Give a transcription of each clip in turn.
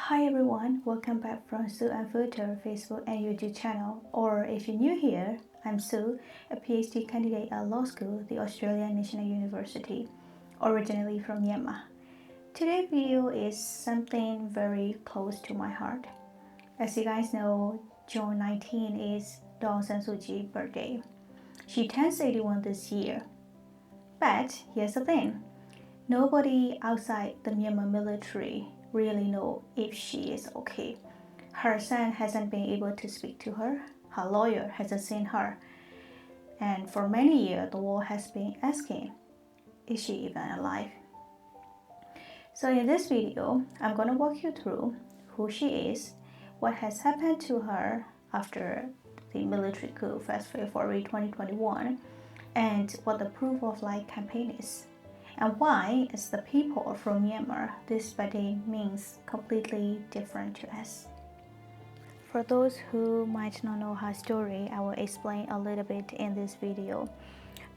Hi everyone, welcome back from Sue and Filter Facebook and YouTube channel. Or if you're new here, I'm Sue, a PhD candidate at law school, the Australian National University, originally from Myanmar. Today's video is something very close to my heart. As you guys know, June 19 is Daw Suu's birthday. She turns 81 this year. But here's the thing. Nobody outside the Myanmar military really know if she is okay. Her son hasn't been able to speak to her. Her lawyer hasn't seen her. And for many years, the world has been asking, is she even alive? So in this video, I'm going to walk you through who she is, what has happened to her after the military coup 1st February 2021, and what the Proof of Life campaign is. And why, as the people from Myanmar, this birthday means completely different to us. For those who might not know her story, I will explain a little bit in this video.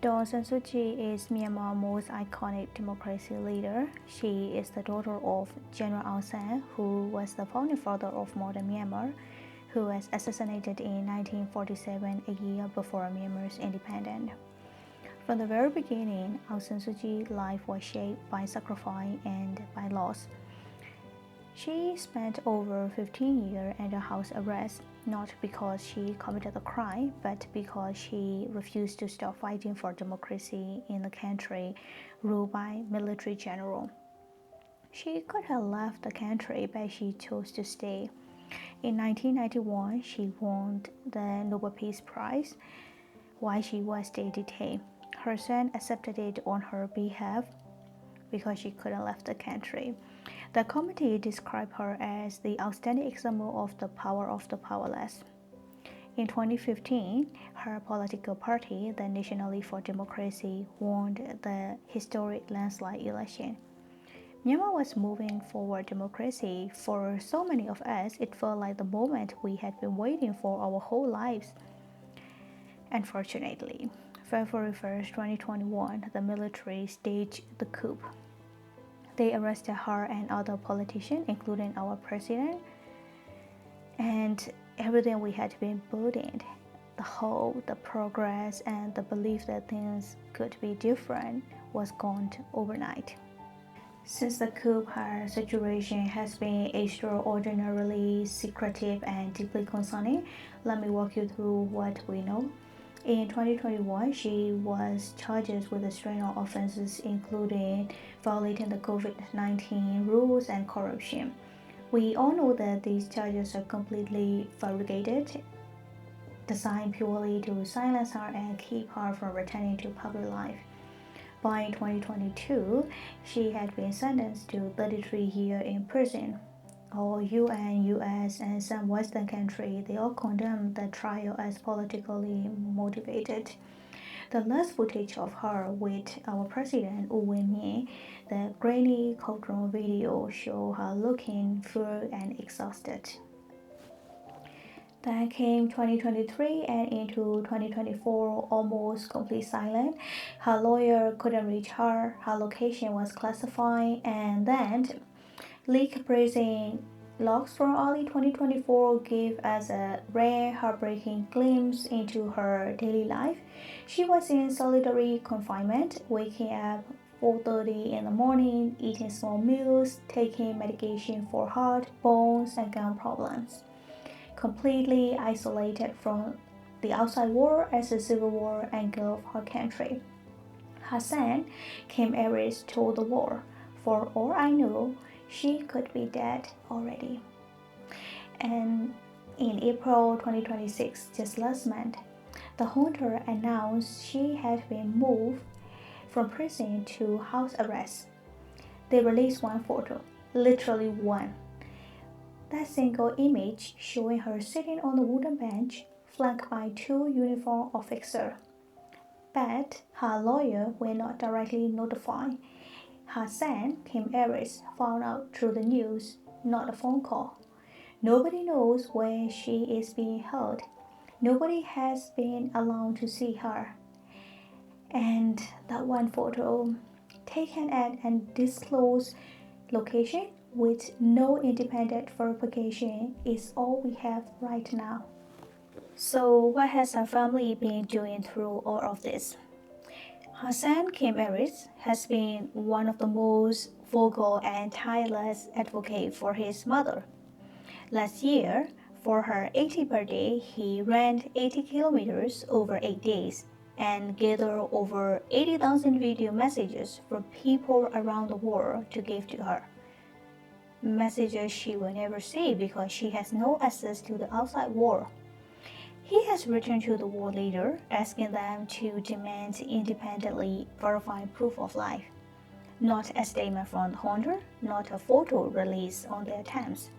Daw Suu is Myanmar's most iconic democracy leader. She is the daughter of General Aung San, who was the founding father of modern Myanmar, who was assassinated in 1947, a year before Myanmar's independence. From the very beginning, Aung San Suu Kyi's life was shaped by sacrifice and by loss. She spent over 15 years under house arrest, not because she committed a crime, but because she refused to stop fighting for democracy in a country ruled by military general. She could have left the country, but she chose to stay. In 1991, she won the Nobel Peace Prize while she was still detained. Her son accepted it on her behalf because she couldn't leave the country. The committee described her as the outstanding example of the power of the powerless. In 2015, her political party, the National League for Democracy, won the historic landslide election. Myanmar was moving forward democracy. For so many of us, it felt like the moment we had been waiting for our whole lives. Unfortunately, February 1st, 2021, the military staged the coup. They arrested her and other politicians, including our president, and everything we had been building, the hope, the progress, and the belief that things could be different was gone overnight. Since the coup, her situation has been extraordinarily secretive and deeply concerning. Let me walk you through what we know. In 2021, she was charged with a string of offenses, including violating the COVID-19 rules and corruption. We all know that these charges are completely fabricated, designed purely to silence her and keep her from returning to public life. By 2022, she had been sentenced to 33 years in prison. All UN, US, and some Western countries, they all condemned the trial as politically motivated. The last footage of her with our president, U Win Myint, the grainy cultural video, show her looking full and exhausted. Then came 2023 and into 2024, almost complete silence. Her lawyer couldn't reach her, her location was classified, and then leaked prison logs from early 2024 gave us a rare, heartbreaking glimpse into her daily life. She was in solitary confinement, waking up 4:30 in the morning, eating small meals, taking medication for heart, bones, and gum problems. Completely isolated from the outside world as the civil war engulfed her country. Her son, Kim Aris, told the world, "For all I know, she could be dead already." And in April 2026, just last month, the junta announced she had been moved from prison to house arrest. They released one photo, literally one. That single image showing her sitting on a wooden bench, flanked by two uniformed officers. But her lawyer were not directly notified. Her son, Kim Aris, found out through the news, not a phone call. Nobody knows where she is being held. Nobody has been allowed to see her. And that one photo, taken at an undisclosed location, with no independent verification is all we have right now. So, what has her family been doing through all of this? Her son, Kim Eris, has been one of the most vocal and tireless advocates for his mother. Last year, for her 80th birthday, he ran 80 kilometers over 8 days and gathered over 80,000 video messages from people around the world to give to her. Messages she will never see because she has no access to the outside world. He has written to the world leader asking them to demand independently verified proof of life. Not a statement from the hunter, not a photo released on their terms.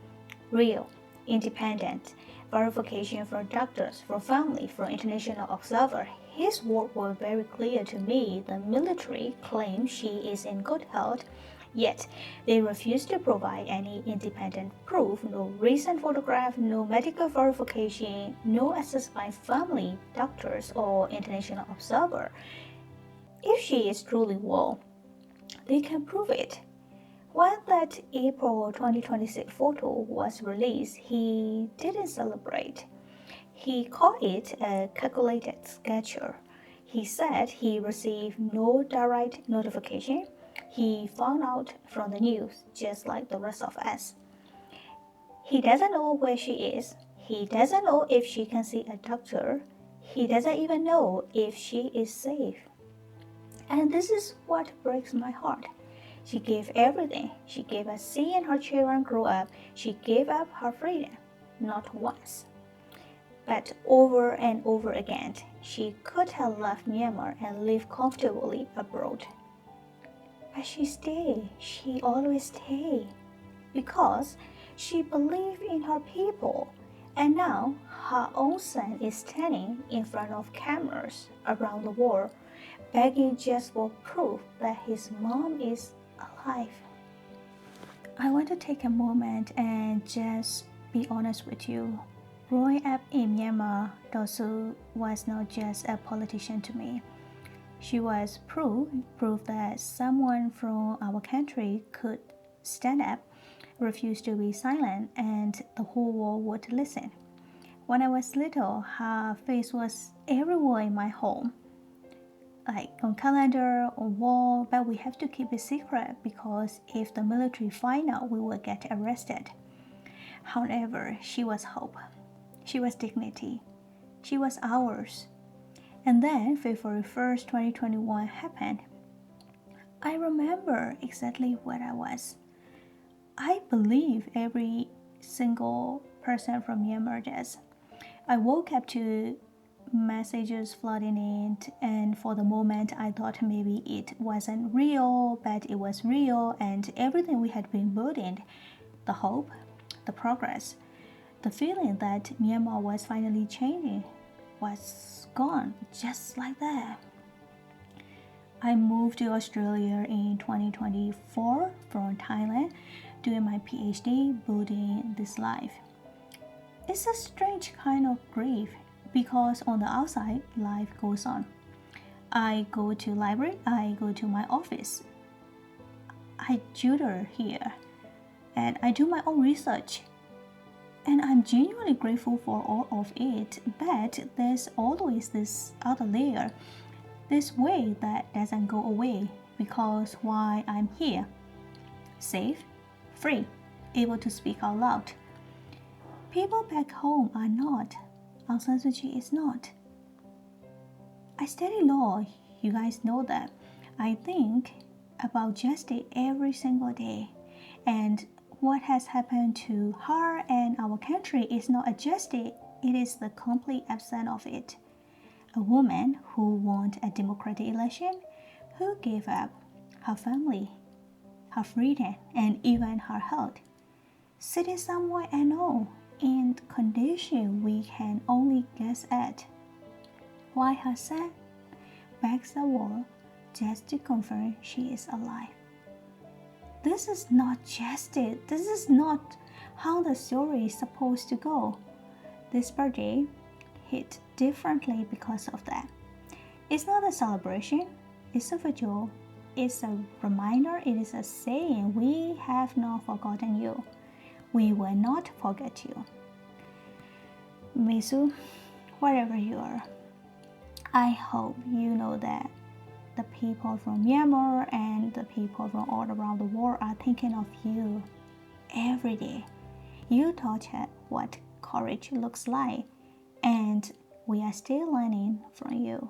Real, independent verification from doctors, from family, from international observer. His words were very clear to me. The military claims she is in good health, yet they refuse to provide any independent proof, no recent photograph, no medical verification, no access by family, doctors, or international observer. If she is truly well, they can prove it. When that April 2026 photo was released, he didn't celebrate. He called it a calculated schedule. He said he received no direct notification. He found out from the news, just like the rest of us. He doesn't know where she is. He doesn't know if she can see a doctor. He doesn't even know if she is safe. And this is what breaks my heart. She gave everything. She gave us seeing her children grow up. She gave up her freedom, not once, but over and over again. She could have left Myanmar and lived comfortably abroad. But she stayed. She always stayed because she believed in her people. And now her own son is standing in front of cameras around the world, begging just for proof that his mom is alive. I want to take a moment and just be honest with you. Growing up in Myanmar, Daw Suu was not just a politician to me. She was proof that someone from our country could stand up, refuse to be silent, and the whole world would listen. When I was little, her face was everywhere in my home, like on calendar, on wall, but we have to keep it secret because if the military find out, we will get arrested. However, she was hope. She was dignity. She was ours. And then February 1st, 2021 happened. I remember exactly where I was. I believe every single person from Myanmar does. I woke up to messages flooding in, and for the moment I thought maybe it wasn't real, but it was real, and everything we had been building, the hope, the progress, the feeling that Myanmar was finally changing, was gone just like that. I moved to Australia in 2024 from Thailand, doing my PhD, building this life. It's a strange kind of grief because on the outside, life goes on. I go to library, I go to my office, I tutor here, and I do my own research. And I'm genuinely grateful for all of it, but there's always this other layer, this way that doesn't go away because while I'm here, safe, free, able to speak out loud, people back home are not. Aung San Suu Kyi is not. I study law, you guys know that. I think about justice every single day, and what has happened to her and our country is not a justice, it is the complete absence of it. A woman who won a democratic election, who gave up her family, her freedom, and even her health, sitting somewhere unknown in condition we can only guess at, while her son begs the world just to confirm she is alive. This is not justice. This is not how the story is supposed to go. This birthday hit differently because of that. It's not a celebration, it's a vigil, is a reminder, it is a saying, we have not forgotten you. We will not forget you. Misu, wherever you are, I hope you know that the people from Myanmar and the people from all around the world are thinking of you every day. You taught us what courage looks like, and we are still learning from you.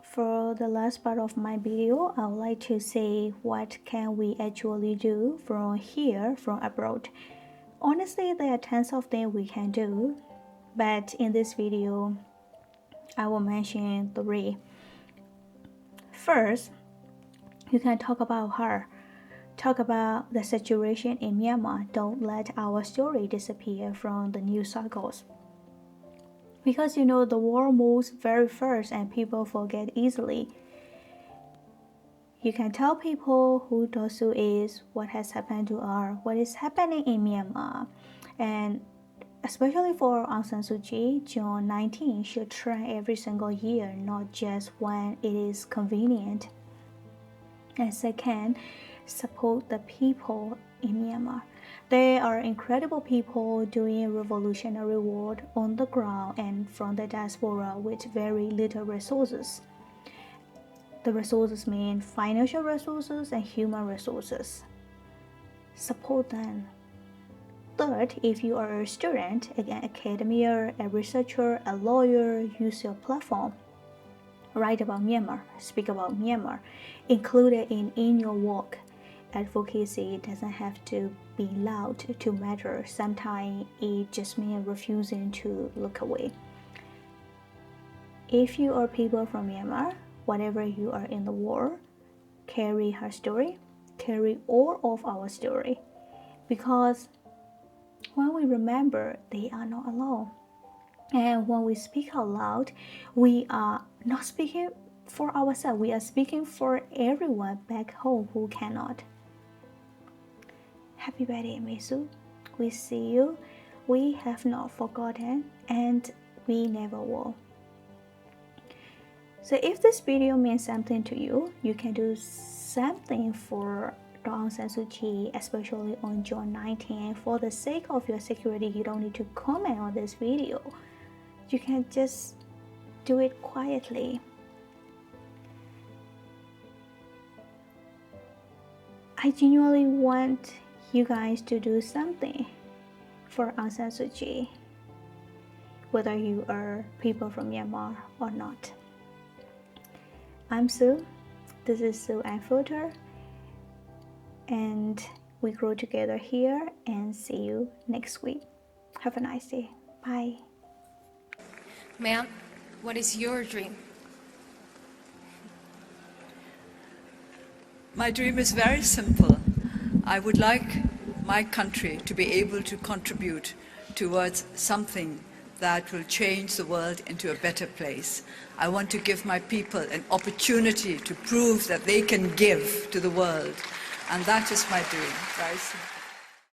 For the last part of my video, I would like to say what can we actually do from here, from abroad. Honestly, there are tons of things we can do, but in this video, I will mention 3. First, you can talk about her. Talk about the situation in Myanmar. Don't let our story disappear from the news cycles. Because you know the world moves very fast and people forget easily. You can tell people who Daw Suu is, what has happened to her, what is happening in Myanmar. And especially for Aung San Suu Kyi, June 19 should trend every single year, not just when it is convenient. And second, support the people in Myanmar. They are incredible people doing revolutionary work on the ground and from the diaspora with very little resources. The resources mean financial resources and human resources. Support them. Third, if you are a student, an academia, a researcher, a lawyer, use your platform. Write about Myanmar, speak about Myanmar, include it in your work. Advocacy doesn't have to be loud to matter. Sometimes it just means refusing to look away. If you are people from Myanmar, whatever you are in the world, carry her story, carry all of our story. Because when we remember, they are not alone. And when we speak out loud, we are not speaking for ourselves. We are speaking for everyone back home who cannot. Happy birthday, Misu. We see you. We have not forgotten, and we never will. So if this video means something to you, you can do something for Aung San Suu Kyi, especially on June 19. For the sake of your security, you don't need to comment on this video. You can just do it quietly. I genuinely want you guys to do something for Aung San Suu Kyi, whether you are people from Myanmar or not. I'm Sue. This is Sue and Filter, and we grow together here, and see you next week. Have a nice day. Bye. Ma'am, what is your dream? My dream is very simple. I would like my country to be able to contribute towards something that will change the world into a better place. I want to give my people an opportunity to prove that they can give to the world. And that is my dream. Very simple.